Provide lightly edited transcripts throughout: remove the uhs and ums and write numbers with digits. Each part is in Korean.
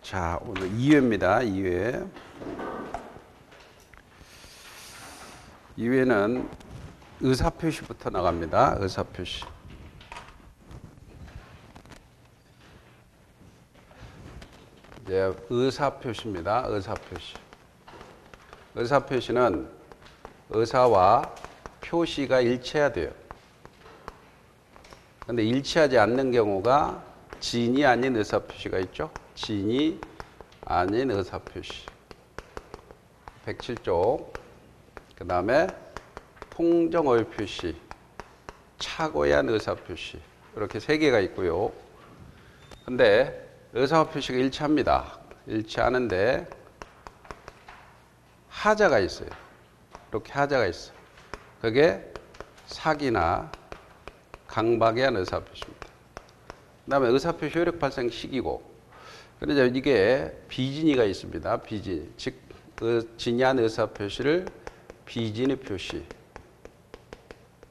자, 오늘 2회입니다. 2회. 2회는 의사표시부터 나갑니다. 의사표시. 이제 의사표시입니다. 의사표시. 의사표시는 의사와 표시가 일치해야 돼요. 근데 일치하지 않는 경우가 진이 아닌 의사표시가 있죠. 진이 아닌 의사표시. 107쪽. 그 다음에 통정어휘 표시, 착오한 의사표시. 이렇게 세 개가 있고요. 근데 의사표시가 일치합니다. 일치하는데 하자가 있어요. 이렇게 하자가 있어요. 그게 사기나 강박에 의한 의사표시입니다. 그 다음에 의사표시 효력 발생 시기고, 그래서 이게 비진이가 있습니다. 비진. 즉, 그 진이한 의사표시를 비진의 표시.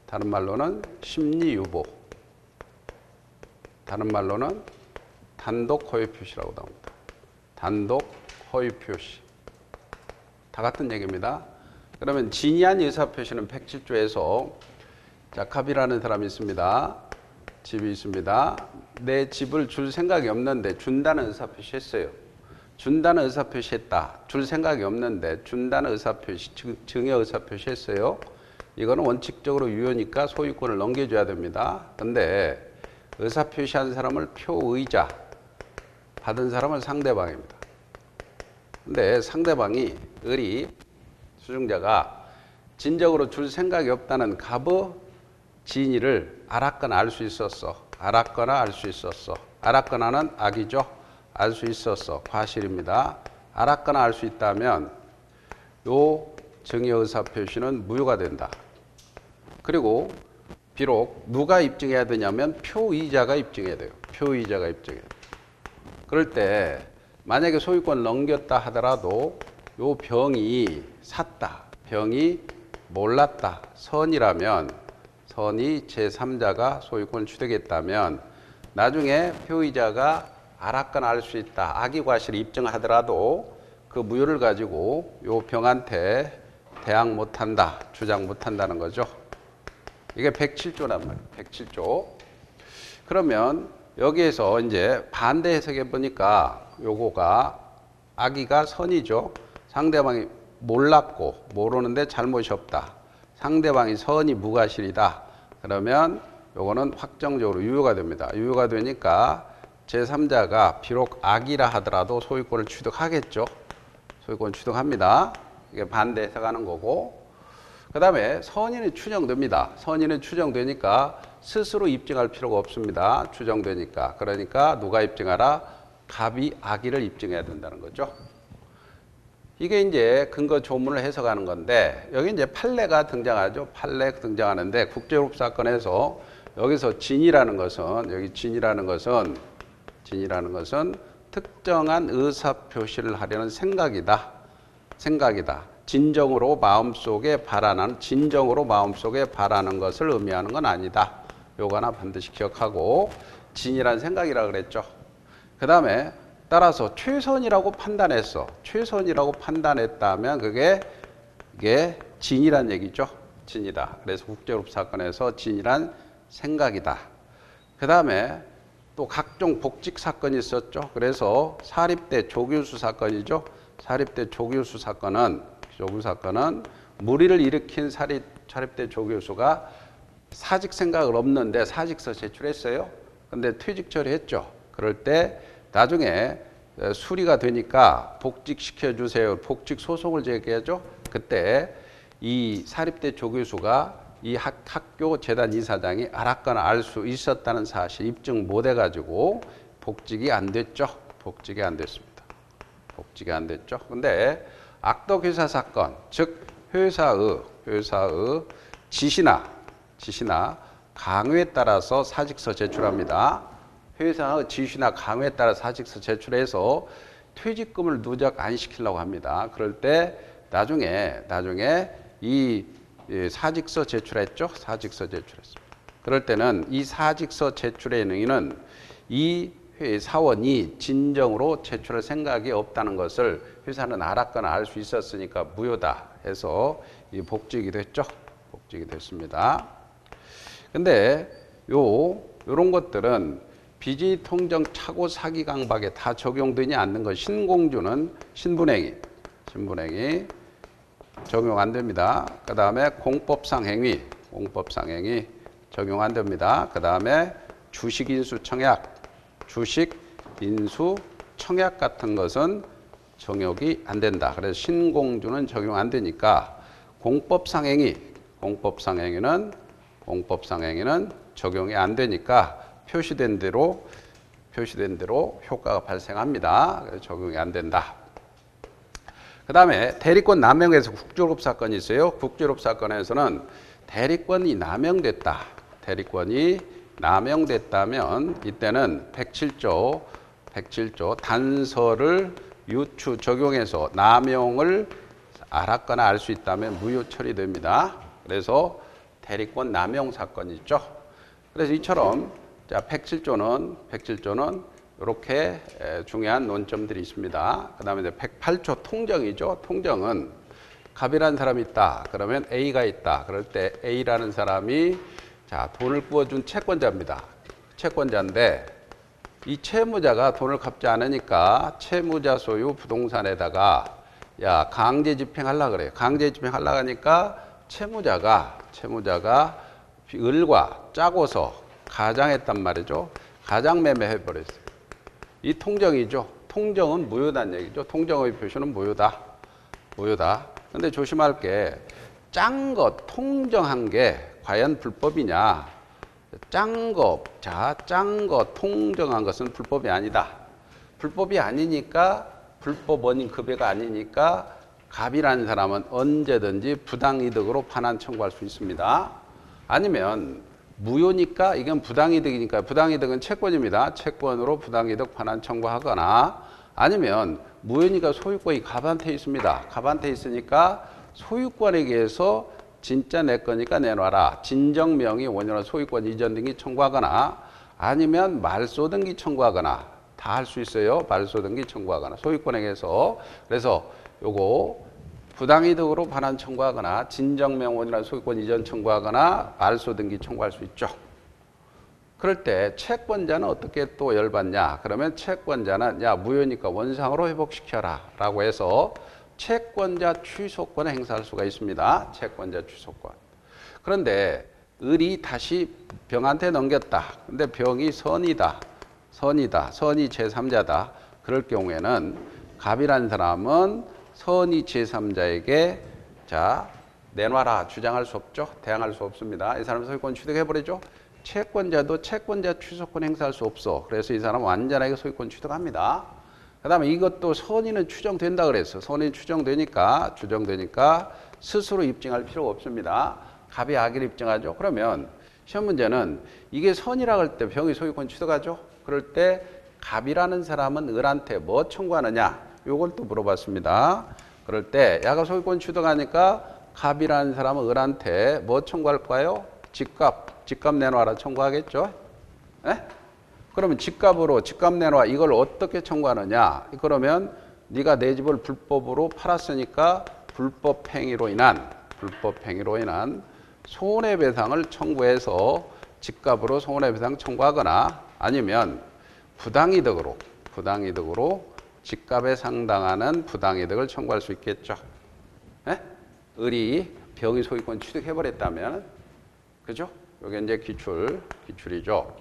다른 말로는 심리유보. 다른 말로는 단독 허위 표시라고 나옵니다. 단독 허위 표시. 다 같은 얘기입니다. 그러면 진이한 의사표시는 107조에서 자, 갑이라는 사람이 있습니다. 집이 있습니다. 내 집을 줄 생각이 없는데 준다는 의사표시 했어요. 준다는 의사표시 했다. 줄 생각이 없는데 준다는 의사표시, 증여 의사표시 했어요. 이거는 원칙적으로 유효니까 소유권을 넘겨줘야 됩니다. 근데 의사표시한 사람을 표의자, 받은 사람은 상대방입니다. 근데 상대방이 수증자가 진적으로 줄 생각이 없다는 갑의 진위를 알았거나 알 수 있었어. 알았거나 알 수 있었어. 알았거나는 악이죠. 알 수 있었어. 과실입니다. 알았거나 알 수 있다면 요 증여 의사 표시는 무효가 된다. 그리고 비록 누가 입증해야 되냐면 표의자가 입증해야 돼요. 표의자가 입증해야 돼요. 그럴 때 만약에 소유권 넘겼다 하더라도 요 병이 샀다. 병이 몰랐다. 선이라면 선이 제3자가 소유권을 취득했다면 나중에 표의자가 알았거나 알 수 있다. 악의 과실을 입증하더라도 그 무효를 가지고 요 병한테 대항 못한다. 주장 못한다는 거죠. 이게 107조란 말이에요. 107조. 그러면 여기에서 이제 반대 해석해 보니까 요거가 악의가 선이죠. 상대방이 몰랐고 모르는데 잘못이 없다. 상대방이 선이 무과실이다. 그러면 요거는 확정적으로 유효가 됩니다. 유효가 되니까 제3자가 비록 악이라 하더라도 소유권을 취득하겠죠. 소유권 취득합니다. 이게 반대 해석하는 거고. 그 다음에 선의는 추정됩니다. 선의는 추정되니까 스스로 입증할 필요가 없습니다. 추정되니까. 그러니까 누가 입증하라? 갑이 악의를 입증해야 된다는 거죠. 이게 이제 근거 조문을 해석하는 건데, 여기 이제 판례가 등장하죠. 판례 등장하는데, 국제법 사건에서 여기서 진이라는 것은 특정한 의사표시를 하려는 생각이다. 진정으로 마음속에 바라는 것을 의미하는 건 아니다. 요거 하나 반드시 기억하고, 진이란 생각이라고 그랬죠. 그 다음에 따라서 최선이라고 판단했어. 최선이라고 판단했다면 이게 진이란 얘기죠. 진이다. 그래서 국제법 사건에서 진이란 생각이다. 그 다음에 또 각종 복직 사건이 있었죠. 그래서 사립대 조교수 사건이죠. 사립대 조교수 사건은 무리를 일으킨 사립대 조교수가 사직 생각을 없는데 사직서 제출했어요. 근데 퇴직 처리했죠. 그럴 때 나중에 수리가 되니까 복직시켜 주세요. 복직 소송을 제기하죠. 그때 이 사립대 조교수가 이 학교 재단 이사장이 알았거나 알 수 있었다는 사실 입증 못 해가지고 복직이 안 됐죠. 복직이 안 됐습니다. 복직이 안 됐죠. 근데 악덕회사 사건, 즉 회사의 지시나 강요에 따라서 사직서 제출합니다. 회사의 지시나 강요에 따라 사직서 제출해서 퇴직금을 누적 안 시키려고 합니다. 그럴 때 나중에 이 사직서 제출했죠. 사직서 제출했습니다. 그럴 때는 이 사직서 제출의 능위는 이 사원이 진정으로 제출할 생각이 없다는 것을 회사는 알았거나 알 수 있었으니까 무효다 해서 이 복직이 됐죠. 복직이 됐습니다. 근데 요런 것들은 비지 통정 착오 사기 강박에 다 적용되지 않는 것. 신공주는 신분행위 적용 안 됩니다. 그 다음에 공법상 행위 적용 안 됩니다. 그 다음에 주식인수 청약 같은 것은 적용이 안 된다. 그래서 신공주는 적용 안 되니까 공법상 행위는 적용이 안 되니까 표시된 대로 효과가 발생합니다. 그래서 적용이 안 된다. 그 다음에 대리권 남용에서 국조롭 사건이 있어요. 국조롭 사건에서는 대리권이 남용됐다면 이때는 107조 단서를 유추 적용해서 남용을 알았거나 알 수 있다면 무효 처리됩니다. 그래서 대리권 남용 사건이 있죠. 그래서 이처럼 자 107조는 이렇게 중요한 논점들이 있습니다. 그 다음에 이제 108조 통정이죠. 통정은 갑이라는 사람이 있다. 그러면 A가 있다. 그럴 때 A라는 사람이 자 돈을 구워준 채권자입니다. 채권자인데 이 채무자가 돈을 갚지 않으니까 채무자 소유 부동산에다가 야 강제 집행하려고 그래요. 강제 집행하려고 하니까 채무자가 을과 짜고서 가장했단 말이죠. 가장매매 해버렸어요. 이 통정이죠. 통정은 무효다는 얘기죠. 통정의 표시는 무효다. 근데 조심할 게 짠 거 통정한 게 과연 불법이냐. 짠 거 통정한 것은 불법이 아니다. 불법이 아니니까 불법 원인 급여가 아니니까 갑이라는 사람은 언제든지 부당이득으로 반환 청구할 수 있습니다. 아니면 무효니까 이건 부당이득이니까 부당이득은 채권입니다. 채권으로 부당이득 반환 청구하거나 아니면 무효니까 소유권이 갑한테 있습니다. 갑한테 있으니까 소유권에게서 진짜 내 거니까 내놔라. 진정명의 원인으로 소유권 이전 등기 청구하거나 아니면 말소 등기 청구하거나 다 할 수 있어요. 말소 등기 청구하거나 소유권에게서. 그래서 요거 부당이득으로 반환 청구하거나 진정명원이나 소유권 이전 청구하거나 말소 등기 청구할 수 있죠. 그럴 때 채권자는 어떻게 또 열받냐. 그러면 채권자는 야 무효니까 원상으로 회복시켜라 라고 해서 채권자 취소권을 행사할 수가 있습니다. 채권자 취소권. 그런데 을이 다시 병한테 넘겼다. 근데 병이 선이 제3자다. 그럴 경우에는 갑이라는 사람은 선이 제3자에게 자 내놔라 주장할 수 없죠. 대항할 수 없습니다. 이 사람 소유권 취득해버리죠. 채권자도 채권자 취소권 행사할 수 없어. 그래서 이 사람은 완전하게 소유권 취득합니다. 그 다음에 이것도 선의는 추정된다 그랬어. 선의 추정되니까 스스로 입증할 필요가 없습니다. 갑이 악의를 입증하죠. 그러면 시험 문제는 이게 선이라고 할 때 병이 소유권 취득하죠. 그럴 때 갑이라는 사람은 을한테 뭐 청구하느냐. 요걸 또 물어봤습니다. 그럴 때 야가 소유권 취득하니까 갑이라는 사람은 을한테 뭐 청구할까요? 집값 내놔라 청구하겠죠. 에? 그러면 집값 내놔 이걸 어떻게 청구하느냐. 그러면 네가 내 집을 불법으로 팔았으니까 불법 행위로 인한 손해배상을 청구해서 집값으로 손해배상 청구하거나 아니면 부당이득으로 집값에 상당하는 부당이득을 청구할 수 있겠죠. 에? 을이 병의 소유권 취득해버렸다면, 그죠? 이게 이제 기출이죠.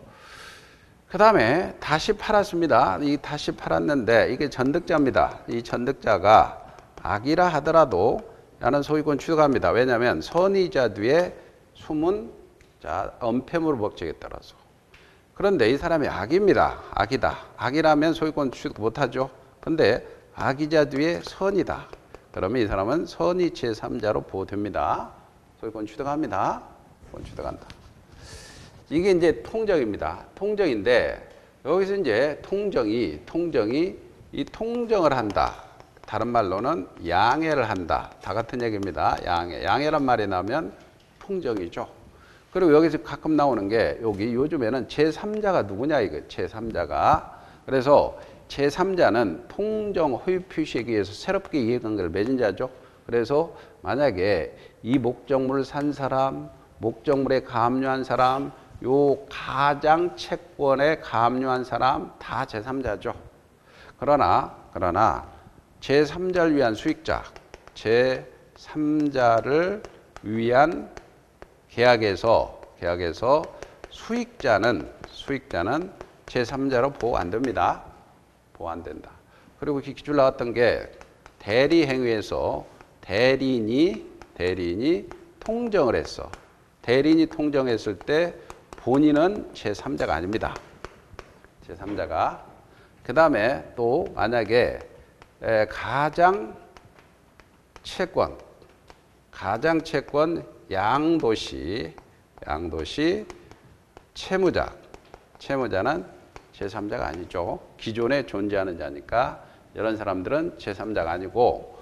그 다음에 다시 팔았습니다. 이 다시 팔았는데 이게 전득자입니다. 이 전득자가 악이라 하더라도 야는 소유권 취득합니다. 왜냐하면 선의자 뒤에 숨은 자 은폐물 법칙에 따라서. 그런데 이 사람이 악입니다. 악이라면 소유권 취득 못하죠. 근데 악이자 뒤에 선이다. 그러면 이 사람은 선의 제3자로 보호됩니다. 소유권 취득합니다. 취득한다. 이게 이제 통정입니다. 통정인데 여기서 이제 통정이 이 통정을 한다. 다른 말로는 양해를 한다. 다 같은 얘기입니다. 양해란 말이 나오면 통정이죠. 그리고 여기서 가끔 나오는 게 여기 요즘에는 제3자가 누구냐 이거 제3자가 그래서 제3자는 통정 허위 표시에 의해서 새롭게 이해관계를 맺은 자죠. 그래서 만약에 이 목적물을 산 사람, 목적물에 가압류한 사람, 요 가장 채권에 가압류한 사람 다 제3자죠. 그러나 제3자를 위한 수익자, 제3자를 위한 계약에서 수익자는 제3자로 보호 안 됩니다. 보호 안 된다. 그리고 기출 나왔던 게 대리 행위에서 대리인이 통정을 했어. 대리인이 통정했을 때 본인은 제3자가 아닙니다. 제3자가. 그 다음에 또 만약에 가장 채권 양도시 채무자는 제3자가 아니죠. 기존에 존재하는 자니까 이런 사람들은 제3자가 아니고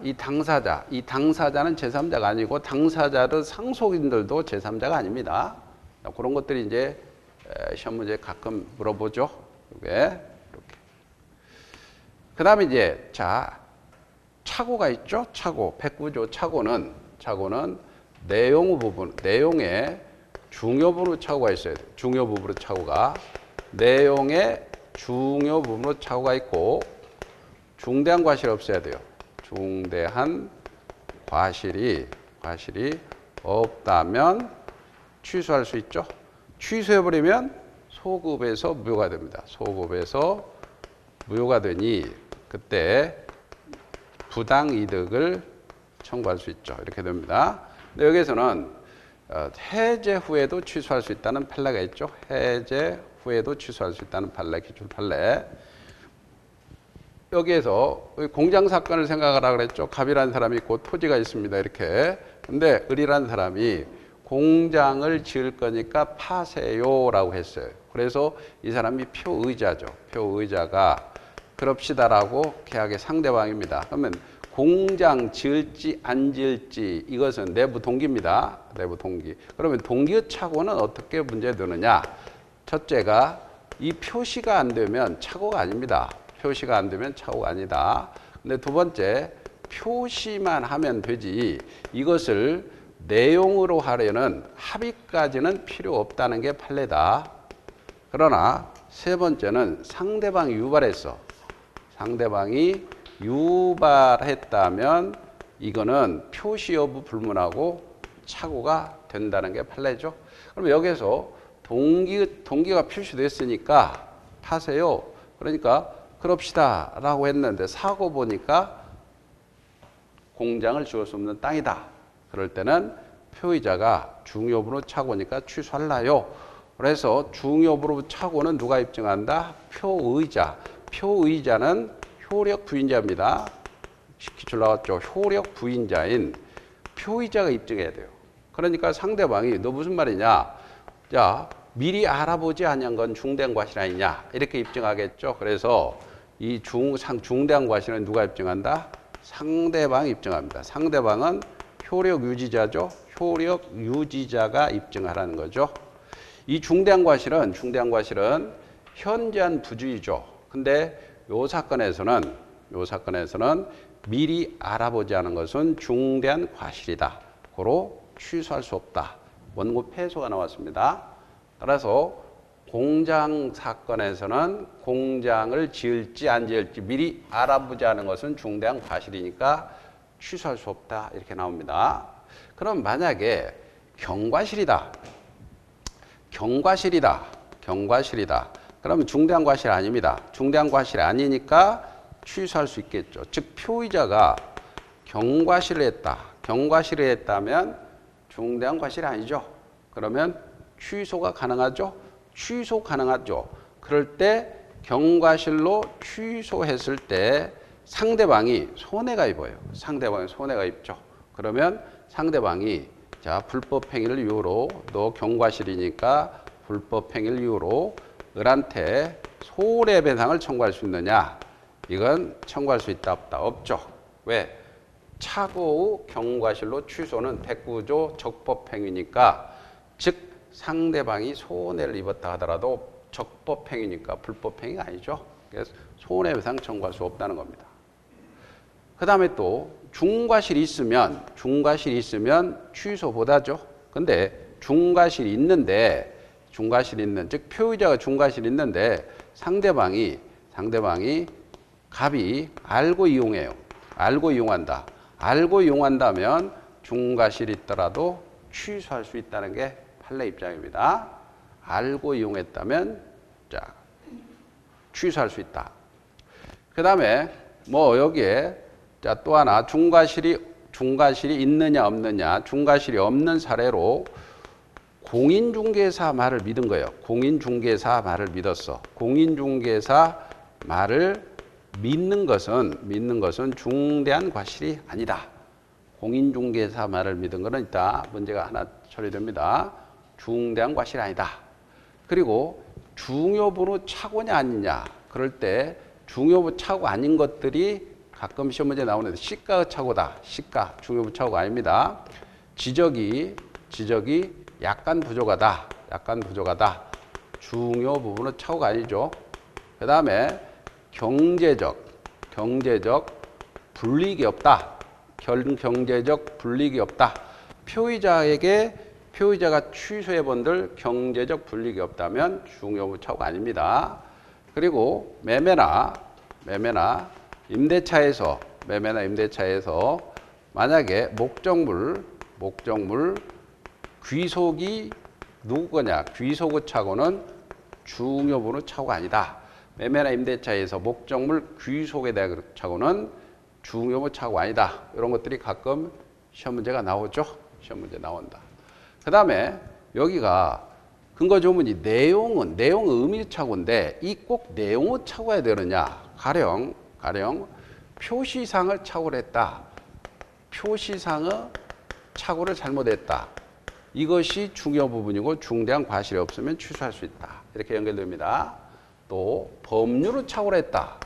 이 당사자는 제3자가 아니고 당사자들 상속인들도 제3자가 아닙니다. 그런 것들이 이제 시험 문제에 가끔 물어보죠. 이렇게. 그 다음에 이제 착오가 있죠. 착오. 109조 착오는 내용의 중요 부분으로 착오가 있어야 돼요. 중요 부분으로 착오가. 내용의 중요 부분으로 착오가 있고 중대한 과실이 없어야 돼요. 중대한 과실이 없다면 취소할 수 있죠. 취소해버리면 소급에서 무효가 됩니다. 소급에서 무효가 되니 그때 부당이득을 청구할 수 있죠. 이렇게 됩니다. 근데 여기에서는 해제 후에도 취소할 수 있다는 판례가 있죠. 해제 후에도 취소할 수 있다는 판례, 기출 판례. 여기에서 공장 사건을 생각하라 그랬죠. 갑이라는 사람이 있고 토지가 있습니다. 이렇게. 근데 을이라는 사람이 공장을 지을 거니까 파세요라고 했어요. 그래서 이 사람이 표의자죠. 표의자가 그럽시다라고 계약의 상대방입니다. 그러면 공장 지을지 안 지을지 이것은 내부 동기입니다. 내부 동기. 그러면 동기의 착오는 어떻게 문제되느냐? 첫째가 이 표시가 안 되면 착오가 아닙니다. 표시가 안 되면 착오가 아니다. 근데 두 번째, 표시만 하면 되지 이것을 내용으로 하려는 합의까지는 필요 없다는 게 판례다. 그러나 세 번째는 상대방이 유발했어. 상대방이 유발했다면 이거는 표시 여부 불문하고 착오가 된다는 게 판례죠. 그럼 여기서 동기가 표시됐으니까 파세요. 그러니까 그럽시다 라고 했는데 사고 보니까 공장을 지을 수 없는 땅이다. 그럴 때는 표의자가 중요부로 착오니까 취소할라요. 그래서 중요부로 착오는 누가 입증한다? 표의자. 표의자는 효력 부인자입니다. 기출 나왔죠. 효력 부인자인 표의자가 입증해야 돼요. 그러니까 상대방이 너 무슨 말이냐? 자, 미리 알아보지 않은 건 중대한 과실 아니냐? 이렇게 입증하겠죠. 그래서 이 중대한 과실은 누가 입증한다? 상대방이 입증합니다. 상대방은 효력 유지자죠. 효력 유지자가 입증하라는 거죠. 이 중대한 과실은 현저한 부주의죠. 근데 요 사건에서는 미리 알아보지 않은 것은 중대한 과실이다. 고로 취소할 수 없다. 원고 패소가 나왔습니다. 따라서 공장 사건에서는 공장을 지을지 안 지을지 미리 알아보지 않은 것은 중대한 과실이니까 취소할 수 없다. 이렇게 나옵니다. 그럼 만약에 경과실이다. 그러면 중대한 과실 아닙니다. 중대한 과실이 아니니까 취소할 수 있겠죠. 즉 표의자가 경과실을 했다면 중대한 과실이 아니죠. 그러면 취소가 가능하죠. 그럴 때 경과실로 취소했을 때 상대방이 손해가 입어요. 상대방이 손해가 입죠. 그러면 상대방이 불법 행위를 이유로 너 경과실이니까 불법 행위를 이유로 을한테 손해배상을 청구할 수 있느냐? 이건 청구할 수 있다 없다? 없죠. 왜? 착오 후 경과실로 취소는 109조 적법행위니까 즉 상대방이 손해를 입었다 하더라도 적법행위니까 불법행위가 아니죠. 그래서 손해배상 청구할 수 없다는 겁니다. 그 다음에 또 중과실이 있으면 취소 못하죠. 근데 중과실이 있는데 즉 표의자가 중과실이 있는데 상대방이 갑이 알고 이용해요. 알고 이용한다면 중과실이 있더라도 취소할 수 있다는 게 판례 입장입니다. 알고 이용했다면 자 취소할 수 있다. 그 다음에 뭐 여기에 자 또 하나 중과실이 있느냐 없느냐 중과실이 없는 사례로 공인중개사 말을 믿은 거예요. 공인중개사 말을 믿었어. 공인중개사 말을 믿는 것은 중대한 과실이 아니다. 공인중개사 말을 믿은 것은 이따 문제가 하나 처리됩니다. 중대한 과실이 아니다. 그리고 중요부로 착오냐 아니냐. 그럴 때 중요부 착오 아닌 것들이 가끔 시험 문제 나오는데 시가의 착오다. 시가 중요부 착오가 아닙니다. 지적이 약간 부족하다. 중요 부분은 착오가 아니죠. 그 다음에 경제적 불이익이 없다. 경제적 불이익이 없다. 표의자가 취소해 본들 경제적 불이익이 없다면 중요부 착오가 아닙니다. 그리고 매매나 임대차에서 만약에 목적물 귀속이 누구 거냐? 귀속의 착오는 중요부는 착오가 아니다. 매매나 임대차에서 목적물 귀속에 대한 착오는 중요부 착오가 아니다. 이런 것들이 가끔 시험 문제가 나오죠. 시험 문제 나온다. 그 다음에 여기가 근거조문이 내용은 의미 착오인데 이 꼭 내용을 착오해야 되느냐? 가령 표시상을 착오를 했다. 표시상의 착오를 잘못했다. 이것이 중요 부분이고 중대한 과실이 없으면 취소할 수 있다. 이렇게 연결됩니다. 또 법률을 착오를 했다.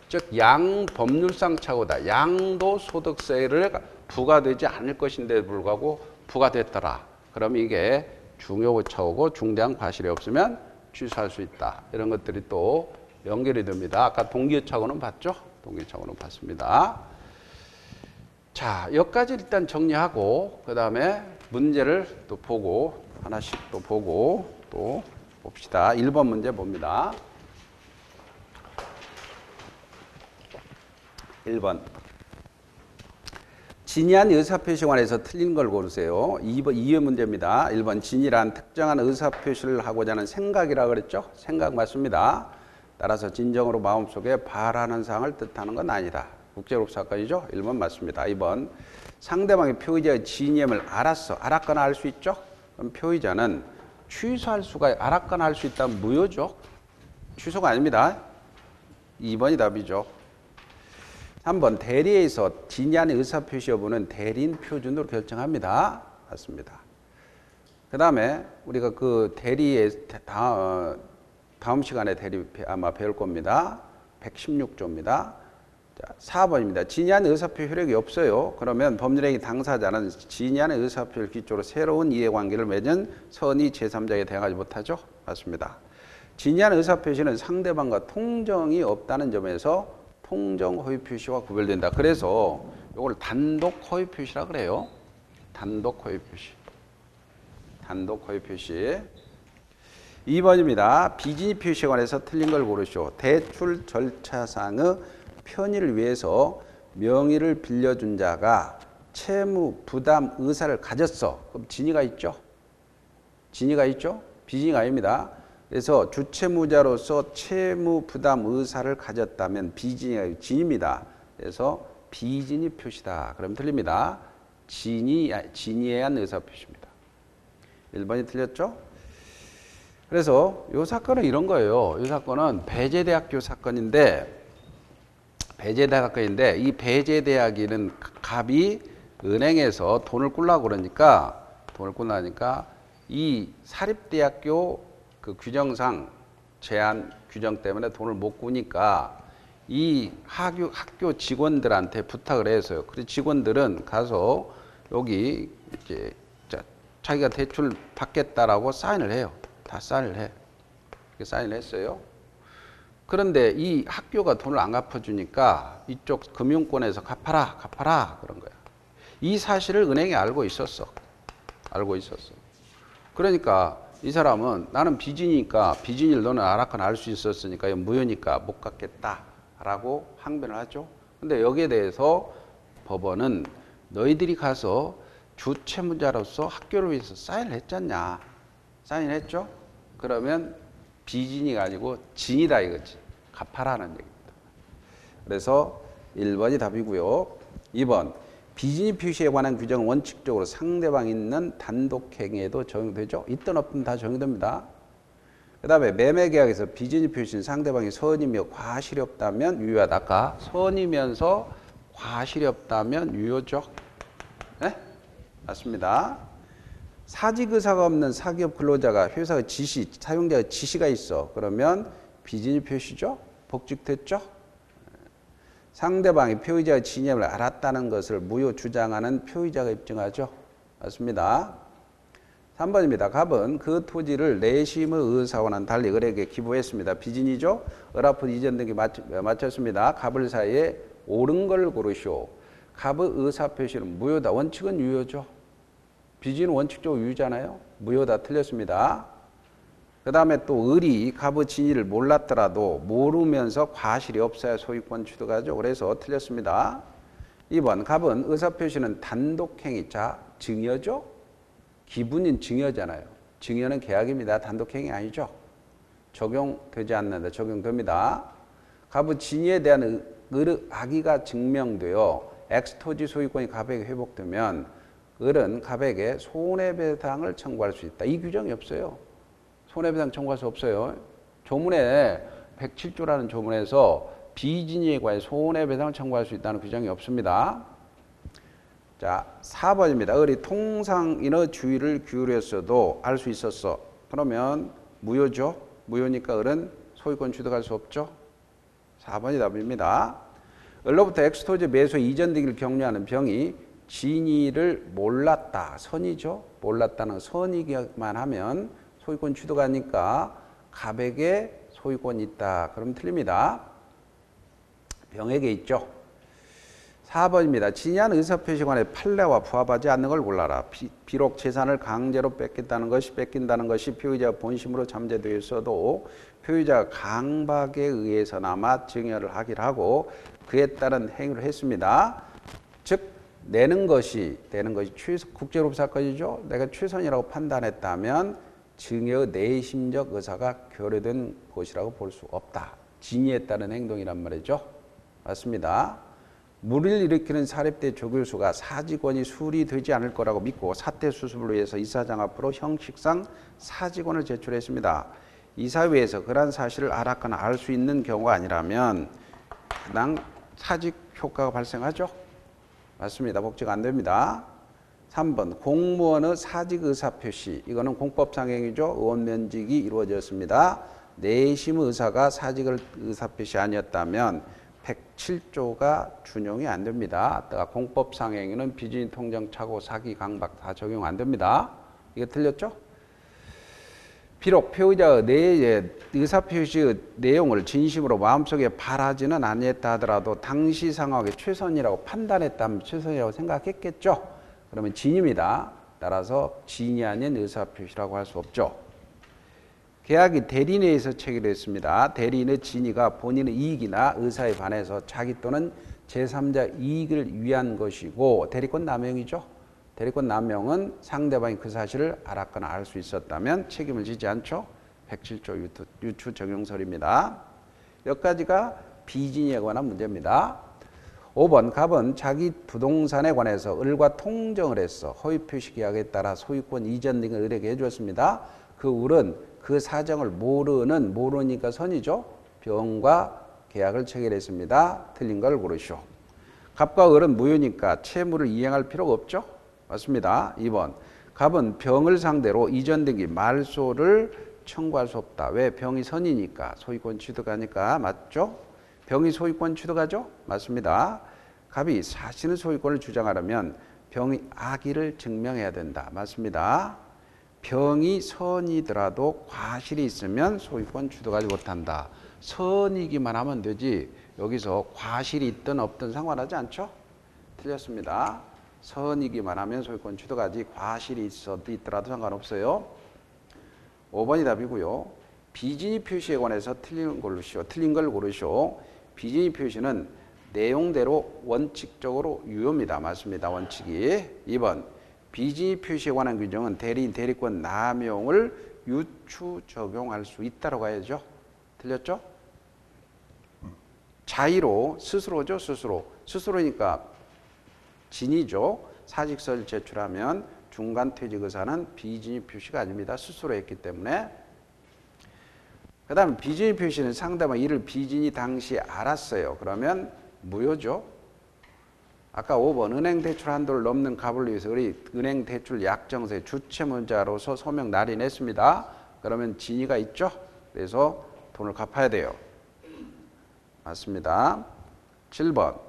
즉 양법률상 착오다. 양도소득세를 부과되지 않을 것인데 불구하고 부과됐더라. 그럼 이게 중요부 착오고 중대한 과실이 없으면 취소할 수 있다. 이런 것들이 또 연결이 됩니다. 아까 동기유착오는 봤죠? 동기유착오는 봤습니다. 자, 여기까지 일단 정리하고 그 다음에 문제를 또 보고 하나씩 또 보고 또 봅시다. 1번 문제 봅니다. 1번. 진의한 의사표시에 관해서 틀린 걸 고르세요. 2회 문제입니다. 1번 진의란 특정한 의사표시를 하고자 하는 생각이라고 그랬죠? 생각 맞습니다. 따라서 진정으로 마음속에 바라는 사항을 뜻하는 건 아니다. 국제법 사건이죠? 1번 맞습니다. 2번 상대방의 표의자의 진임을 알았거나 알 수 있죠? 그럼 표의자는 취소할 수가 알았거나 알 수 있다면 무효죠? 취소가 아닙니다. 2번이 답이죠. 3번 대리에서 진의한 의사표시 여부는 대리인 표준으로 결정합니다. 맞습니다. 그 다음에 우리가 그 대리의 다음 시간에 대리 아마 배울 겁니다. 116조입니다. 자, 4번입니다. 진의한 의사표시 효력이 없어요. 그러면 법률행위 당사자는 진의한 의사표시를 기초로 새로운 이해관계를 맺은 선의 제3자에게 대항하지 못하죠. 맞습니다. 진의한 의사표시는 상대방과 통정이 없다는 점에서 통정 허위 표시와 구별된다. 그래서 이걸 단독 허위 표시라 그래요. 단독 허위 표시. 2번입니다. 비진의 표시에 관해서 틀린 걸 고르시오. 대출 절차상의 편의를 위해서 명의를 빌려준 자가 채무 부담 의사를 가졌어. 그럼 진의가 있죠? 비진의가 아닙니다. 그래서 주채무자로서 채무 부담 의사를 가졌다면 진입니다. 그래서 비진의 표시다. 그럼 틀립니다. 진의에 한 의사 표시입니다. 1번이 틀렸죠? 그래서 이 사건은 이런 거예요. 이 사건은 배제대학교 사건인데 이 배제대학이는 갑이 은행에서 돈을 꾸려고 그러니까 이 사립대학교 그 규정상 제한 규정 때문에 돈을 못 꾸니까 이 학교 직원들한테 부탁을 해서요. 그래서 직원들은 가서 여기 이제 자기가 대출 받겠다라고 사인을 해요. 다 사인을 해. 이렇게 사인을 했어요. 그런데 이 학교가 돈을 안 갚아주니까 이쪽 금융권에서 갚아라 그런 거야. 이 사실을 은행이 알고 있었어. 그러니까 이 사람은 나는 빚이니까 빚인일 너는 알았거나 알 수 있었으니까 무효니까 못 갚겠다라고 항변을 하죠. 근데 여기에 대해서 법원은 너희들이 가서 주채무자로서 학교를 위해서 사인을 했잖냐. 사인을 했죠? 그러면 비진이가 아니고 진이다 이거지. 갚아라는 얘기입니다. 그래서 1번이 답이고요. 2번 비진이 표시에 관한 규정은 원칙적으로 상대방이 있는 단독행위에도 적용되죠. 있든 없든 다 적용됩니다. 그 다음에 매매계약에서 비진이 표시는 상대방이 선이며 과실이 없다면 유효하다. 아까 선이면서 과실이 없다면 유효죠. 네? 맞습니다. 사직의사가 없는 사기업 근로자가 회사의 지시, 사용자의 지시가 있어. 그러면 비진이 표시죠. 복직됐죠. 상대방이 표의자의 진임을 알았다는 것을 무효 주장하는 표의자가 입증하죠. 맞습니다. 3번입니다. 갑은 그 토지를 내심의 의사와는 달리 을에게 기부했습니다. 비진이죠. 을 앞은 이전 등기 마쳤습니다. 갑을 사이에 옳은 걸 고르시오. 갑의 의사표시는 무효다. 원칙은 유효죠. 비진은 원칙적으로 유효잖아요. 무효다. 틀렸습니다. 그 다음에 또 을이 갑의 진위를 몰랐더라도 모르면서 과실이 없어야 소유권 취득하죠. 그래서 틀렸습니다. 2번 갑은 의사표시는 단독행위. 자, 증여죠. 기분인 증여잖아요. 증여는 계약입니다. 단독행위 아니죠. 적용되지 않는다. 적용됩니다. 갑의 진위에 대한 악의가 증명되어 X토지 소유권이 갑에게 회복되면 을은 갑에게 손해배상을 청구할 수 있다. 이 규정이 없어요. 손해배상 청구할 수 없어요. 조문에 107조라는 조문에서 비진위에 관해 손해배상을 청구할 수 있다는 규정이 없습니다. 자, 4번입니다. 을이 통상인의 주의를 기울였어도 알 수 있었어. 그러면 무효죠. 무효니까 을은 소유권 취득할 수 없죠. 4번이 답입니다. 을로부터 X토지 매수 이전 등기를 격려하는 병이 진위를 몰랐다. 선이죠. 몰랐다는 선이기만 하면 소유권 취득하니까 갑에게 소유권이 있다. 그럼 틀립니다. 병에게 있죠. 4번입니다. 진이한 의사표시관에 판례와 부합하지 않는 걸 골라라. 비록 재산을 강제로 뺏긴다는 것이 표의자 본심으로 잠재되어 있어도 표의자가 강박에 의해서나마 증여를 하기를 하고 그에 따른 행위를 했습니다. 즉 내는 것이 국제로업 사건이죠. 내가 최선이라고 판단했다면 증여의 내심적 의사가 결여된 것이라고 볼 수 없다. 진위에 따른 행동이란 말이죠. 맞습니다. 물을 일으키는 사립대 조교수가 사직원이 수리되지 않을 거라고 믿고 사태 수습을 위해서 이사장 앞으로 형식상 사직원을 제출했습니다. 이사회에서 그러한 사실을 알았거나 알 수 있는 경우가 아니라면 그냥 사직 효과가 발생하죠. 맞습니다. 복직 안 됩니다. 3번 공무원의 사직 의사표시. 이거는 공법상행위죠. 의원면직이 이루어졌습니다. 내심 의사가 사직 의사표시 아니었다면 107조가 준용이 안 됩니다. 공법상행위는 비진이 통정 착오 사기 강박 다 적용 안 됩니다. 이거 틀렸죠? 비록 표의자의 의사표시의 내용을 진심으로 마음속에 바라지는 아니했다 하더라도 당시 상황에 최선이라고 판단했다면 최선이라고 생각했겠죠. 그러면 진입니다. 따라서 진이 아닌 의사표시라고 할 수 없죠. 계약이 대리인에서 체결했습니다. 대리인의 진위가 본인의 이익이나 의사에 반해서 자기 또는 제3자 이익을 위한 것이고 대리권 남용이죠. 대리권 남용은 상대방이 그 사실을 알았거나 알 수 있었다면 책임을 지지 않죠. 107조 유추 적용설입니다. 여기까지가 비진위에 관한 문제입니다. 5번 갑은 자기 부동산에 관해서 을과 통정을 했어. 허위표시 계약에 따라 소유권 이전 등을 을에게 해주었습니다. 그 을은 그 사정을 모르니까 선이죠. 병과 계약을 체결했습니다. 틀린 걸 고르시오. 갑과 을은 무효니까 채무를 이행할 필요가 없죠. 맞습니다. 2번 갑은 병을 상대로 이전 등기 말소를 청구할 수 없다. 왜? 병이 선이니까 소유권 취득하니까. 맞죠? 병이 소유권 취득하죠? 맞습니다. 갑이 자신의 소유권을 주장하려면 병이 악의를 증명해야 된다. 맞습니다. 병이 선이더라도 과실이 있으면 소유권 취득하지 못한다. 선이기만 하면 되지 여기서 과실이 있든 없든 상관하지 않죠? 틀렸습니다. 선이기만 하면 소유권 취득하지 과실이 있더라도 상관없어요. 5번이 답이고요. 비진이 표시에 관해서 틀린 걸 고르시오. 비진이 표시는 내용대로 원칙적으로 유효입니다. 맞습니다. 원칙이. 2번 비진이 표시에 관한 규정은 대리인 대리권 남용을 유추 적용할 수 있다고 해야죠. 틀렸죠? 자의로 스스로죠. 스스로니까 진이죠. 사직서를 제출하면 중간 퇴직 의사는 비진이 표시가 아닙니다. 스스로 했기 때문에. 그 다음에 비진이 표시는 상대방 이를 비진이 당시 알았어요. 그러면 무효죠. 아까 5번 은행 대출 한도를 넘는 값을 위해서 은행 대출 약정세 주체문자로서 소명 날인했습니다. 그러면 진위가 있죠. 그래서 돈을 갚아야 돼요. 맞습니다. 7번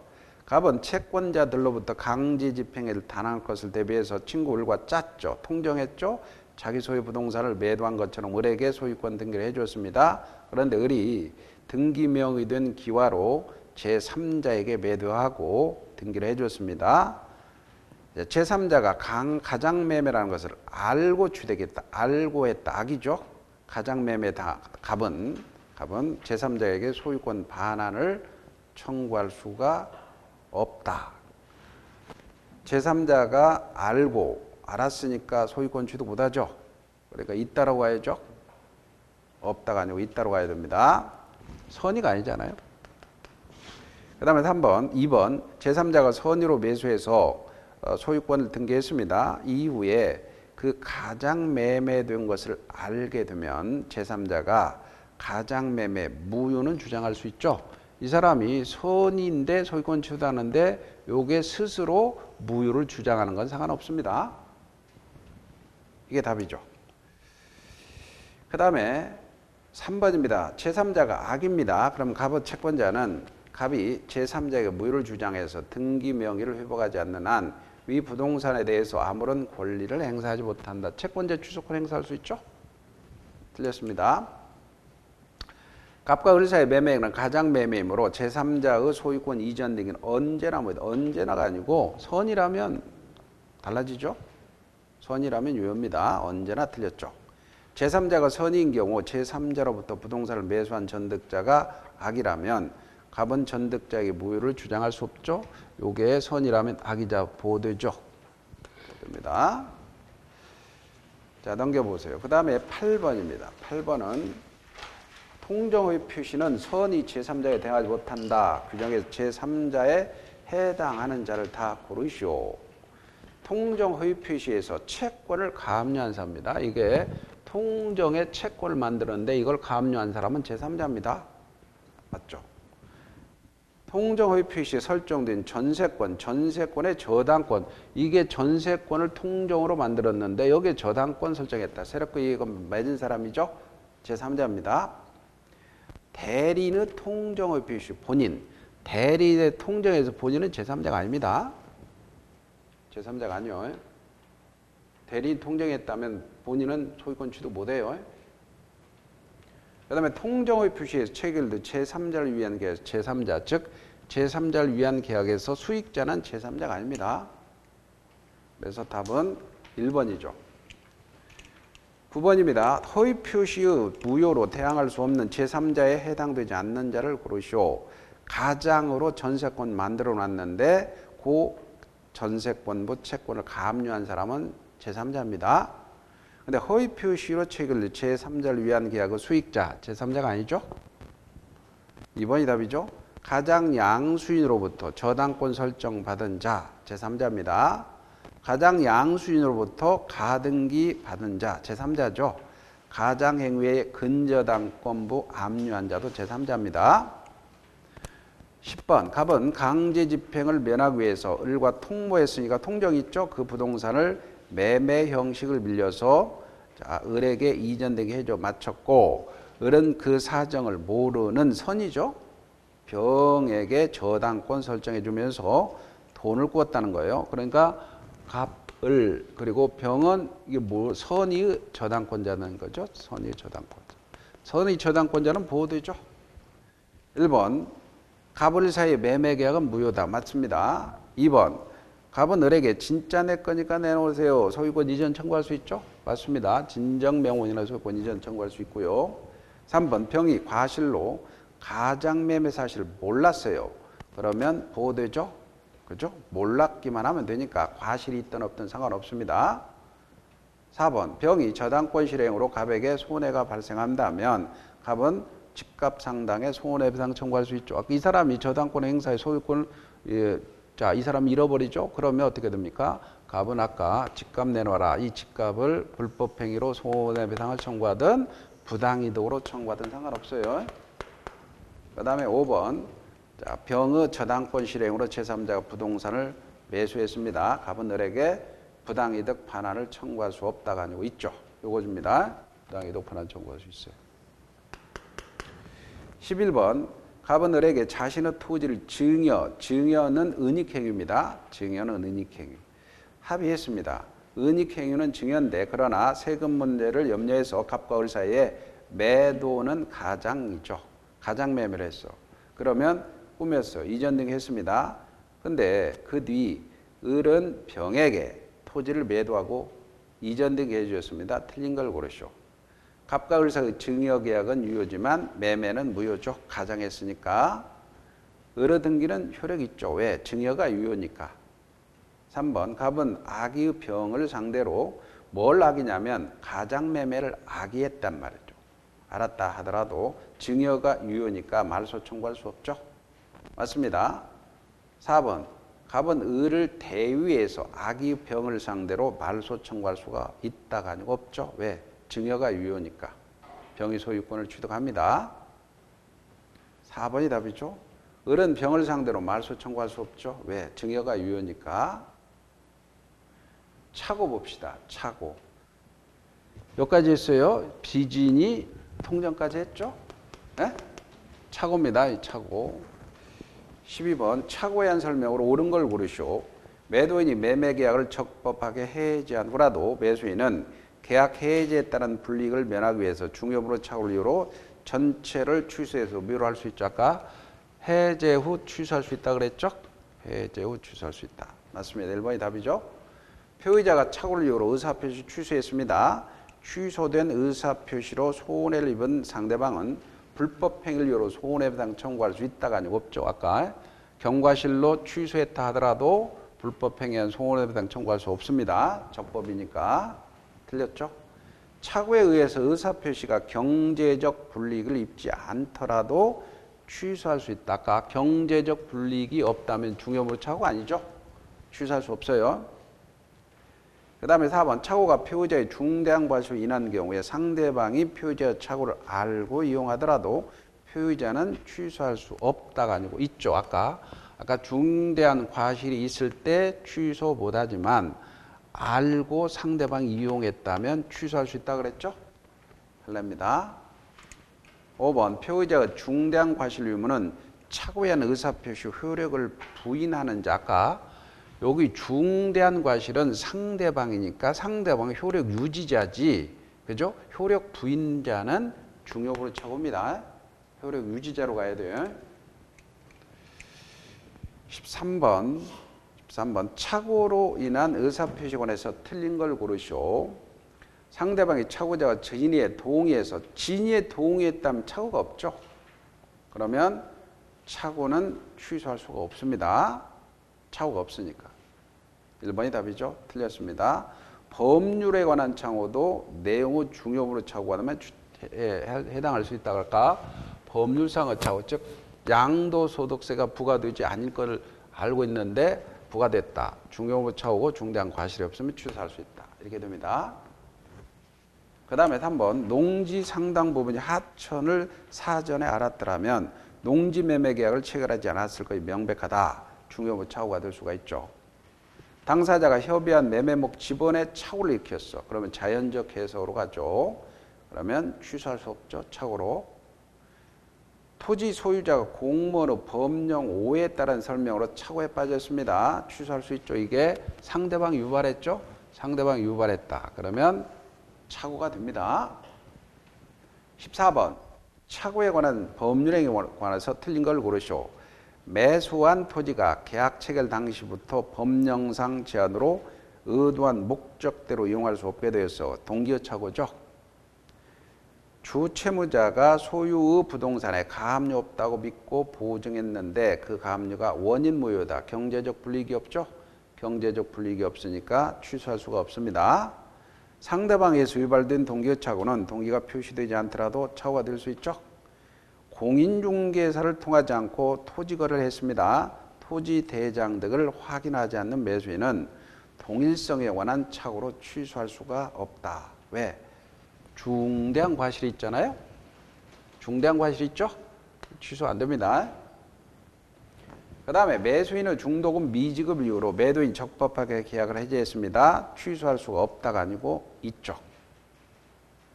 갑은 채권자들로부터 강제 집행을 당할 것을 대비해서 친구 을과 짰죠. 통정했죠. 자기 소유 부동산을 매도한 것처럼 을에게 소유권 등기를 해줬습니다. 그런데 을이 등기명의 된 기와로 제3자에게 매도하고 등기를 해줬습니다. 제3자가 가장매매라는 것을 알고 취득했다. 알고 했다. 악이죠. 가장매매 갑은 제3자에게 소유권 반환을 청구할 수가 없다. 제3자가 알았으니까 소유권 취득 못하죠. 그러니까 있다라고 가야죠. 없다가 아니고 있다라고 가야 됩니다. 선의가 아니잖아요. 그 다음에 2번 제3자가 선의로 매수해서 소유권을 등기했습니다. 이후에 그 가장 매매된 것을 알게 되면 제3자가 가장 매매 무효는 주장할 수 있죠. 이 사람이 선의인데 소유권 취득하는데 요게 스스로 무효를 주장하는 건 상관없습니다. 이게 답이죠. 그 다음에 3번입니다. 제3자가 악입니다. 그럼 갑의 채권자는 갑이 제3자에게 무효를 주장해서 등기 명의를 회복하지 않는 한 위 부동산에 대해서 아무런 권리를 행사하지 못한다. 채권자 취소권 행사할 수 있죠? 틀렸습니다. 갑과 을 사이의 매매액은 가장 매매이므로 제3자의 소유권 이전 등기는 언제나가 아니고 선이라면 달라지죠? 선이라면 유효입니다. 언제나 틀렸죠. 제3자가 선인 경우 제3자로부터 부동산을 매수한 전득자가 악이라면 갑은 전득자에게 무효를 주장할 수 없죠. 요게 선이라면 악이자 보되죠. 됩니다. 자, 넘겨보세요. 그 다음에 8번입니다. 8번은 통정의 표시는 선이 제3자에 대하지 못한다. 규정에서 제3자에 해당하는 자를 다 고르시오. 통정의 표시에서 채권을 가압류한 사람입니다. 이게 통정의 채권을 만들었는데 이걸 가압류한 사람은 제3자입니다. 맞죠? 통정의 표시에 설정된 전세권의 저당권, 이게 전세권을 통정으로 만들었는데 여기에 저당권 설정했다. 세력과 이익은 맺은 사람이죠? 제3자입니다. 대리인의 통정의 표시, 본인. 대리인의 통정에서 본인은 제3자가 아닙니다. 제3자가 아니요. 대리인 통정했다면 본인은 소유권 취득 못해요. 그 다음에 통정의 표시에서 체결된 제3자를 위한 계약, 제3자, 즉 제3자를 위한 계약에서 수익자는 제3자가 아닙니다. 그래서 답은 1번이죠. 9번입니다. 허위 표시의 무효로 대항할 수 없는 제3자에 해당되지 않는 자를 고르시오. 가장으로 전세권 만들어 놨는데 그 전세권부 채권을 가압류한 사람은 제3자입니다. 근데 허위 표시로 체결된 제3자를 위한 계약의 수익자, 제3자가 아니죠? 2번이 답이죠. 가장 양수인으로부터 저당권 설정받은 자, 제3자입니다. 가장 양수인으로부터 가등기 받은 자, 제3자죠. 가장 행위의 근저당권부 압류한 자도 제3자입니다. 10번 갑은 강제 집행을 면하기 위해서 을과 통모했으니까 통정이 있죠. 그 부동산을 매매 형식을 빌려서 을에게 이전되게 해줘 마쳤고 을은 그 사정을 모르는 선이죠. 병에게 저당권 설정해 주면서 돈을 꾸었다는 거예요. 그러니까 그리고 병은 이게 뭐 선의 저당권자는 거죠. 선의 저당권자. 선의 저당권자는 보호되죠. 1번 갑을 사이의 매매 계약은 무효다. 맞습니다. 2번 갑은 을에게 진짜 내 거니까 내놓으세요. 소유권 이전 청구할 수 있죠. 맞습니다. 진정 명운이나 소유권 이전 청구할 수 있고요. 3번 병이 과실로 가장 매매 사실을 몰랐어요. 그러면 보호되죠. 그죠? 몰랐기만 하면 되니까 과실이 있든 없든 상관없습니다. 4번 병이 저당권 실행으로 갑에게 손해가 발생한다면 갑은 집값 상당의 손해배상 청구할 수 있죠. 이 사람이 저당권 행사의 소유권을 이 사람이 잃어버리죠. 그러면 어떻게 됩니까? 갑은 아까 집값 내놔라. 이 집값을 불법행위로 손해배상을 청구하든 부당이득으로 청구하든 상관없어요. 그 다음에 5번 병의 저당권 실행으로 제3자가 부동산을 매수했습니다. 갑은 을에게 부당이득 반환을 청구할 수 없다가 아니고 있죠. 요거 줍니다. 부당이득 반환 청구할 수 있어요. 11번 갑은 을에게 자신의 토지를 증여는 은닉행위입니다. 증여는 은닉행위. 합의했습니다. 은닉행위는 증여인데 그러나 세금 문제를 염려해서 갑과 을 사이에 매도는 가장이죠. 가장 매매를 했어. 그러면 꾸몄어. 이전 등 했습니다. 근데 그 뒤 을은 병에게 토지를 매도하고 이전 등 해주었습니다. 틀린 걸 고르시오. 갑과 을 사이의 증여 계약은 유효지만 매매는 무효죠. 가장했으니까. 을의 등기는 효력이 있죠. 왜? 증여가 유효니까. 3번 갑은 악의 병을 상대로 뭘 악이냐면 가장 매매를 악의했단 말이죠. 알았다 하더라도 증여가 유효니까 말소 청구할 수 없죠. 맞습니다. 4번 갑은 을을 대위해서 악의 병을 상대로 말소 청구할 수가 있다가 아니고 없죠. 왜? 증여가 유효니까. 병의 소유권을 취득합니다. 4번이 답이죠. 을은 병을 상대로 말소 청구할 수 없죠. 왜? 증여가 유효니까. 차고 봅시다. 차고. 여기까지 했어요. 비진이 통정까지 했죠. 네? 차고입니다. 이 차고. 12번 차고에 한 설명으로 옳은 걸 고르시오. 매도인이 매매 계약을 적법하게 해지한 후라도 매수인은 계약 해지에 따른 불이익을 면하기 위해서 중요부로 차고를 이유로 전체를 취소해서 무효로 할 수 있죠. 아까 해제 후 취소할 수 있다 그랬죠. 해제 후 취소할 수 있다. 맞습니다. 1번이 답이죠. 표의자가 차고를 이유로 의사표시 취소했습니다. 취소된 의사표시로 손해를 입은 상대방은 불법 행위를 이유로 손해배상 청구할 수 있다가 아니고 없죠. 아까 경과실로 취소했다 하더라도 불법 행위한 손해배상 청구할 수 없습니다. 적법이니까. 틀렸죠? 차고에 의해서 의사표시가 경제적 불이익을 입지 않더라도 취소할 수 있다. 아까 경제적 불이익이 없다면 중요물 차고 아니죠? 취소할 수 없어요. 그 다음에 4번 차고가 표의자의 중대한 과실로 인한 경우에 상대방이 표의자의 차고를 알고 이용하더라도 표의자는 취소할 수 없다가 아니고 있죠. 아까 중대한 과실이 있을 때 취소 못하지만 알고 상대방이 이용했다면 취소할 수 있다 그랬죠? 할랍니다. 5번 표의자가 중대한 과실 유무는 차고에 한 의사표시 효력을 부인하는 자. 아까 여기 중대한 과실은 상대방이니까 상대방의 효력 유지자지. 그죠? 효력 부인자는 중요부로 차고입니다. 효력 유지자로 가야 돼요. 13번 차고로 인한 의사표시권에서 틀린 걸 고르시오. 상대방이 차고자가 진위에 동의해서 진위에 동의했다면 차고가 없죠. 그러면 차고는 취소할 수가 없습니다. 차고가 없으니까. 1번이 답이죠. 틀렸습니다. 법률에 관한 창호도 내용의 중요부로 차고가 되면 해당할 수 있다고 할까? 법률상의 차고, 즉 양도소득세가 부과되지 않을 걸 알고 있는데 부과됐다. 중요부 차고고 중대한 과실이 없으면 취소할 수 있다. 이렇게 됩니다. 그 다음에 3번 농지 상당 부분이 하천을 사전에 알았더라면 농지 매매 계약을 체결하지 않았을 것이 명백하다. 중요부 차고가 될 수가 있죠. 당사자가 협의한 매매목 지번에 착오를 일으켰어. 그러면 자연적 해석으로 가죠. 그러면 취소할 수 없죠. 착오로. 토지 소유자가 공무원의 법령 오해에 따른 설명으로 착오에 빠졌습니다. 취소할 수 있죠. 이게 상대방이 유발했죠. 상대방이 유발했다. 그러면 착오가 됩니다. 14번 착오에 관한 법률행위에 관해서 틀린 걸 고르시오. 매수한 토지가 계약 체결 당시부터 법령상 제한으로 의도한 목적대로 이용할 수 없게 되었어. 동기의 착오죠. 주채무자가 소유의 부동산에 가압류 없다고 믿고 보증했는데 그 가압류가 원인 무효다. 경제적 불이익이 없죠. 경제적 불이익이 없으니까 취소할 수가 없습니다. 상대방에서 유발된 동기의 착오는 동기가 표시되지 않더라도 착오가 될 수 있죠. 공인중개사를 통하지 않고 토지 거래를 했습니다. 토지 대장 등을 확인하지 않는 매수인은 동일성에 관한 착오로 취소할 수가 없다. 왜? 중대한 과실이 있잖아요. 중대한 과실이 있죠. 취소 안 됩니다. 그 다음에 매수인의 중도금 미지급 이유로 매도인 적법하게 계약을 해지했습니다. 취소할 수가 없다가 아니고 있죠.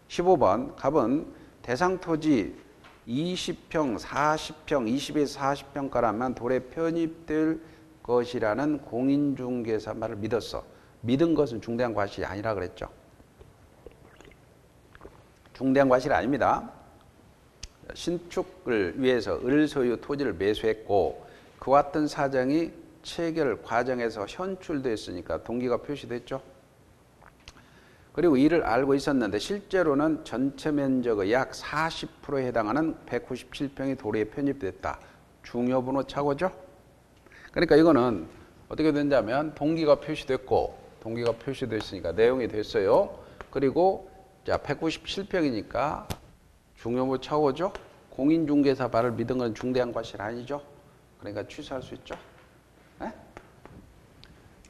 15번 갑은 대상 토지 20평, 40평, 20에서 40평가라면 돌에 편입될 것이라는 공인중개사 말을 믿었어. 믿은 것은 중대한 과실이 아니라 그랬죠. 중대한 과실이 아닙니다. 신축을 위해서 을 소유 토지를 매수했고 그와 같은 사정이 체결 과정에서 현출됐으니까 동기가 표시됐죠. 그리고 이를 알고 있었는데 실제로는 전체 면적의 약 40%에 해당하는 197평이 도로에 편입됐다. 중요번호 착오죠. 그러니까 이거는 어떻게 된다면 동기가 표시됐으니까 내용이 됐어요. 그리고 자 197평이니까 중요번호 착오죠. 공인중개사 말을 믿은 건 중대한 과실 아니죠. 그러니까 취소할 수 있죠. 네?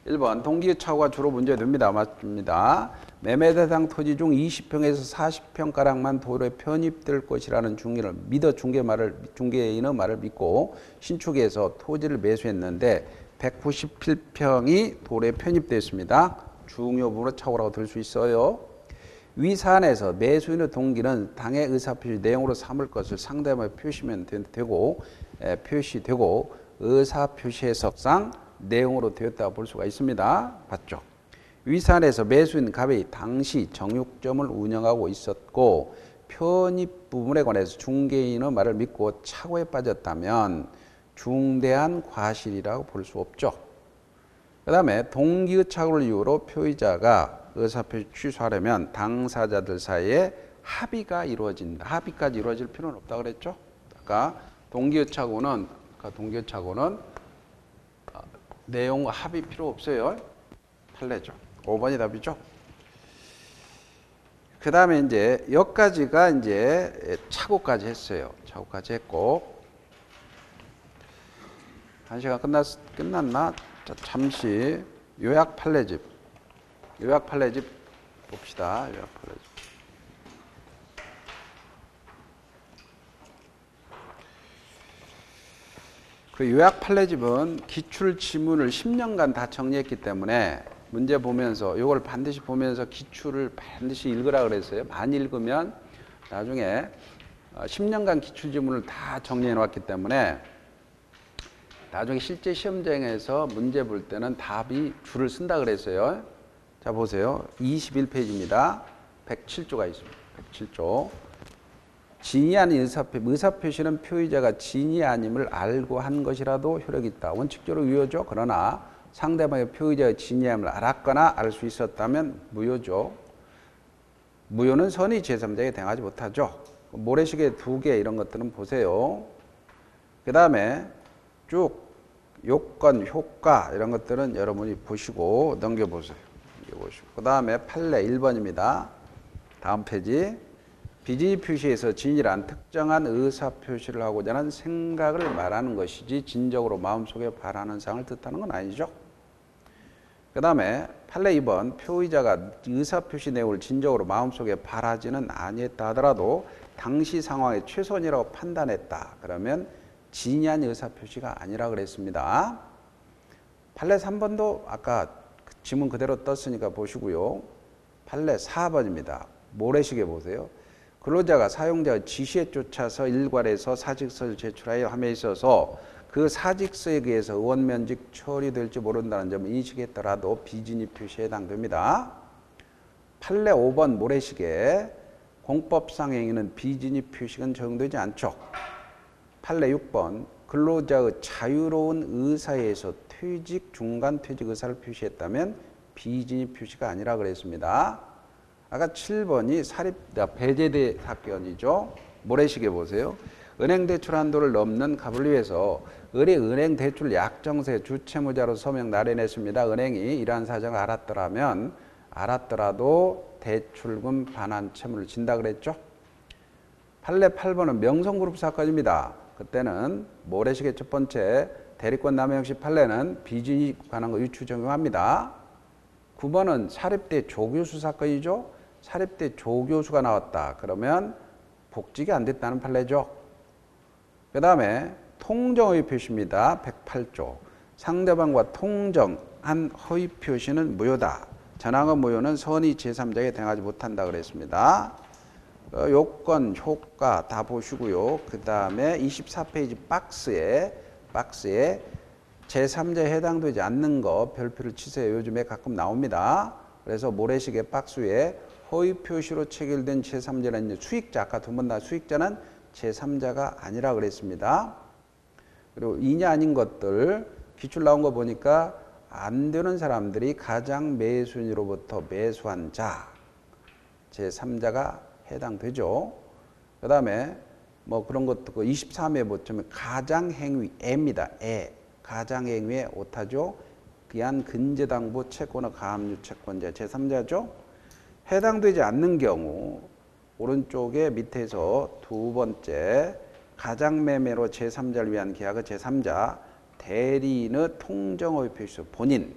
1번 동기의 착오가 주로 문제됩니다. 맞습니다. 매매 대상 토지 중 20평에서 40평가량만 도로에 편입될 것이라는 중개인의 말을 믿고 신축에서 토지를 매수했는데 197평이 도로에 편입되었습니다. 중요부분으로 착오라고 들 수 있어요. 위 사안에서 매수인의 동기는 당의 의사표시 내용으로 삼을 것을 상대방에 표시되고 의사표시 해석상 내용으로 되었다고 볼 수가 있습니다. 봤죠? 위 사안에서 매수인 갑이 당시 정육점을 운영하고 있었고 편입 부분에 관해서 중개인의 말을 믿고 착오에 빠졌다면 중대한 과실이라고 볼 수 없죠. 그 다음에 동기의 착오를 이유로 표의자가 의사표시 취소하려면 당사자들 사이에 합의가 이루어진다. 합의까지 이루어질 필요는 없다고 그랬죠. 아까 동기의 착오는 내용 합의 필요 없어요. 판례죠. 5번이 답이죠. 그 다음에 이제 여기까지가 이제 착오까지 했어요. 착오까지 했고 1시간 끝났나? 자, 잠시 요약 판례집 봅시다. 요약 판례집. 그 요약 판례집은 기출 지문을 10년간 다 정리했기 때문에 문제 보면서 이걸 반드시 보면서 기출을 반드시 읽으라 그랬어요. 많이 읽으면 나중에 10년간 기출 지문을 다 정리해 놓았기 때문에 나중에 실제 시험장에서 문제 볼 때는 답이 줄을 쓴다 그랬어요. 자 보세요. 21페이지입니다. 107조가 있습니다. 107조. 진위 아닌 의사표시는 표의자가 진위 아님을 알고 한 것이라도 효력이 있다. 원칙적으로 유효죠. 그러나 상대방의 표의자의 진위함을 알았거나 알 수 있었다면 무효죠. 무효는 선의 제3자에게 대응하지 못하죠. 모래시계 2개 이런 것들은 보세요. 그 다음에 쭉 요건, 효과 이런 것들은 여러분이 보시고 넘겨보세요. 그 다음에 판례 1번입니다. 다음 페이지. 비진위 표시에서 진위란 특정한 의사표시를 하고자 하는 생각을 말하는 것이지 진정으로 마음속에 바라는 사항을 뜻하는 건 아니죠. 그 다음에 판례 2번 표의자가 의사표시 내용을 진정으로 마음속에 바라지는 아니했다 하더라도 당시 상황에 최선이라고 판단했다. 그러면 진위한 의사표시가 아니라 그랬습니다. 판례 3번도 아까 지문 그대로 떴으니까 보시고요. 판례 4번입니다. 모래시계 보세요. 근로자가 사용자의 지시에 쫓아서 일괄해서 사직서를 제출하여 함에 있어서 그 사직서에 의해서 의원면직 처리될지 모른다는 점을 인식했더라도 비진입 표시에 해당됩니다. 판례 5번 모래시계 공법상 행위는 비진입 표시는 적용되지 않죠. 판례 6번 근로자의 자유로운 의사에 의해서 퇴직, 중간 퇴직 의사를 표시했다면 비진입 표시가 아니라 그랬습니다. 아까 7번이 배제대 사건이죠. 모래시계 보세요. 은행 대출 한도를 넘는 값을 위해서 은행 대출 약정세 주채무자로 서명 날인했습니다. 은행이 이러한 사정을 알았더라도 대출금 반환 채무를 진다 그랬죠. 판례 8번은 명성그룹 사건입니다. 그때는 모래시계 첫 번째 대리권 남용 시 판례는 비진입 관한 거 유추 적용합니다. 9번은 사립대 조교수 사건이죠. 사립대 조교수가 나왔다. 그러면 복직이 안 됐다는 판례죠. 그 다음에 통정의 표시입니다. 108조. 상대방과 통정한 허위 표시는 무효다. 전항의 무효는 선의 제3자에게 대응하지 못한다 그랬습니다. 요건, 효과 다 보시고요. 그 다음에 24페이지 박스에 제3자에 해당되지 않는 거 별표를 치세요. 요즘에 가끔 나옵니다. 그래서 모래시계 박스 위에 허위 표시로 체결된 제3자는 수익자, 아까 두 번 다 수익자는 제3자가 아니라 그랬습니다. 그리고 이냐 아닌 것들 기출 나온 거 보니까 안 되는 사람들이 가장 매수인으로부터 매수한 자, 제3자가 해당되죠. 그 다음에 뭐 그런 것도 23회 보시면 가장행위, 애입니다. 가장행위의 오타죠. 기한 근제당부 채권의 가압류 채권자 제3자죠. 해당되지 않는 경우 오른쪽에 밑에서 두 번째 가장매매로 제3자를 위한 계약의 제3자 대리인의 통정허위 표시 본인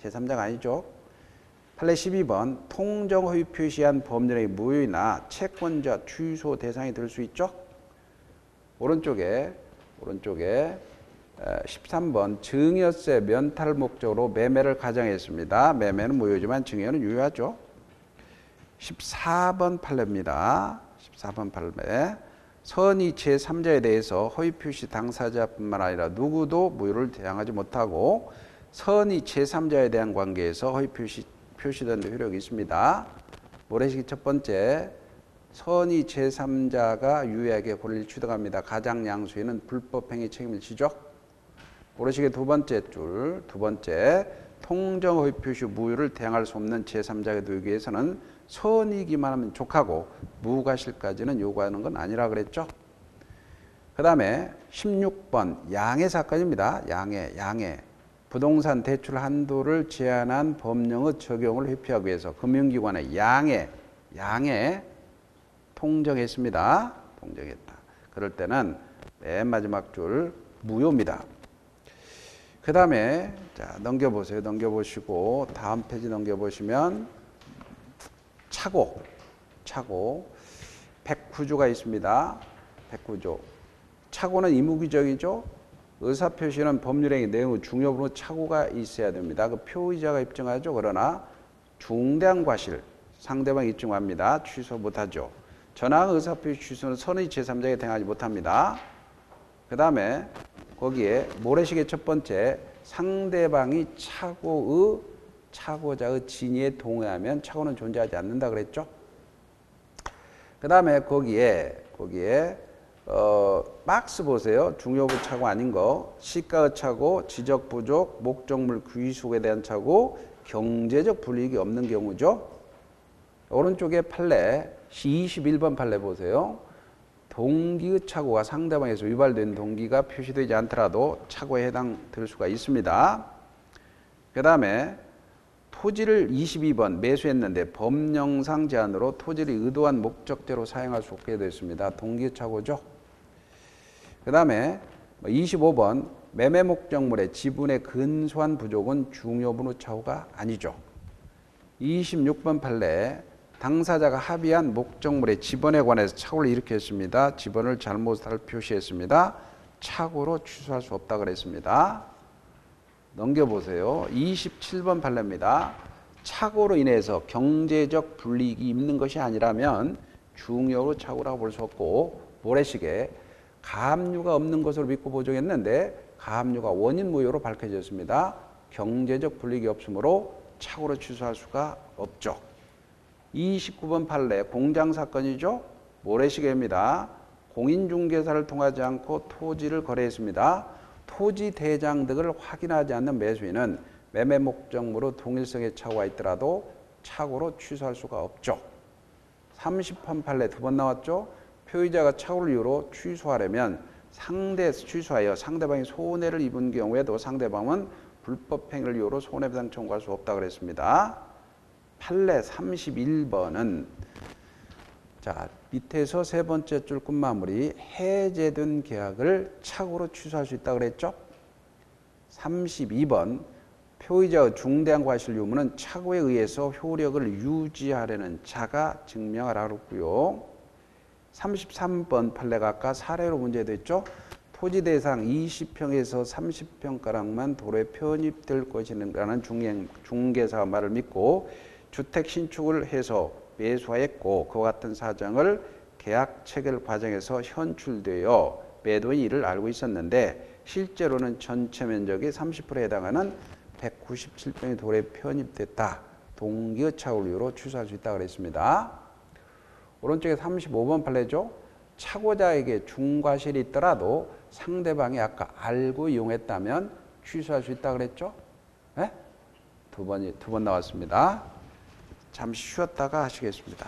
제3자가 아니죠. 판례 12번 통정허위 표시한 법률의 무효나 채권자 취소 대상이 될 수 있죠. 오른쪽에 13번 증여세 면탈 목적으로 매매를 가정했습니다. 매매는 무효지만 증여는 유효하죠. 14번 판례입니다. 14번 판례. 선의 제3자에 대해서 허위 표시 당사자뿐만 아니라 누구도 무효를 대항하지 못하고 선의 제3자에 대한 관계에서 허위 표시된 효력이 있습니다. 모래시계 첫 번째 선의 제3자가 유효하게 권리를 취득합니다. 가장양수인은 불법행위 책임을 지죠. 모래시계 두 번째 통정 허위 표시 무효를 대항할 수 없는 제3자에 두기 위해서는 선이기만 하면 족하고 무과실까지는 요구하는 건 아니라 그랬죠. 그 다음에 16번 양해 사건입니다. 양해. 부동산 대출 한도를 제한한 법령의 적용을 회피하기 위해서 금융기관에 양해 통정했습니다. 통정했다. 그럴 때는 맨 마지막 줄 무효입니다. 그 다음에 자 넘겨보세요. 넘겨보시고 다음 페이지 넘겨보시면 차고 109조가 있습니다. 109조. 차고는 의무기적이죠. 의사표시는 법률행위 내용의 중요부로 착오가 있어야 됩니다. 그 표의자가 입증하죠. 그러나 중대한 과실 상대방이 입증합니다. 취소 못하죠. 전항 의사표시 취소는 선의 제3자에게 대응하지 못합니다. 그 다음에 거기에 모래시계 첫 번째 상대방이 차고자의 진위에 동의하면 착오는 존재하지 않는다 그랬죠. 그 다음에 거기에 박스 보세요. 중요부 착오 아닌 거. 시가의 착오, 지적 부족, 목적물 귀속에 대한 착오, 경제적 불이익이 없는 경우죠. 오른쪽에 판례 21번 판례 보세요. 동기의 착오가 상대방에서 유발된 동기가 표시되지 않더라도 착오에 해당될 수가 있습니다. 그 다음에 토지를 22번 매수했는데 법령상 제한으로 토지를 의도한 목적대로 사용할 수 없게 됐습니다. 동기의 착오죠. 그 다음에 25번 매매 목적물의 지분의 근소한 부족은 중요분의 착오가 아니죠. 26번 판례 당사자가 합의한 목적물의 지번에 관해서 착오를 일으켰습니다. 지번을 잘못을 표시했습니다. 착오로 취소할 수 없다 그랬습니다. 넘겨보세요. 27번 판례입니다. 착오로 인해서 경제적 불이익이 있는 것이 아니라면 중요로 착오라고 볼 수 없고 모래시계 가압류가 없는 것으로 믿고 보정했는데 가압류가 원인 무효로 밝혀졌습니다. 경제적 불이익이 없으므로 착오로 취소할 수가 없죠. 29번 판례 공장 사건이죠. 모래시계입니다. 공인중개사를 통하지 않고 토지를 거래했습니다. 토지 대장 등을 확인하지 않는 매수인은 매매 목적물로 동일성의 착오가 있더라도 착오로 취소할 수가 없죠. 30번 판례 두 번 나왔죠. 표의자가 착오를 이유로 취소하려면 취소하여 상대방이 손해를 입은 경우에도 상대방은 불법 행위를 이유로 손해배상 청구할 수 없다 그랬습니다. 판례 31번은 자 밑에서 세 번째 줄 끝마무리 해제된 계약을 착오로 취소할 수 있다 그랬죠. 32번 표의자의 중대한 과실 유무는 착오에 의해서 효력을 유지하려는 자가 증명하라 그랬고요. 33번 판례가 아까 사례로 문제됐죠. 토지 대상 20평에서 30평가량만 도로에 편입될 것이라는 중개사 말을 믿고 주택 신축을 해서 매수하였고 그와 같은 사정을 계약 체결 과정에서 현출되어 매도인 이를 알고 있었는데 실제로는 전체 면적의 30%에 해당하는 197평의 도로에 편입됐다. 동기의 착오를 이유로 취소할 수 있다고 그랬습니다. 오른쪽에 35번 판례죠. 착오자에게 중과실이 있더라도 상대방이 아까 알고 이용했다면 취소할 수 있다고 그랬죠. 네? 두 번 나왔습니다. 잠시 쉬었다가 하시겠습니다.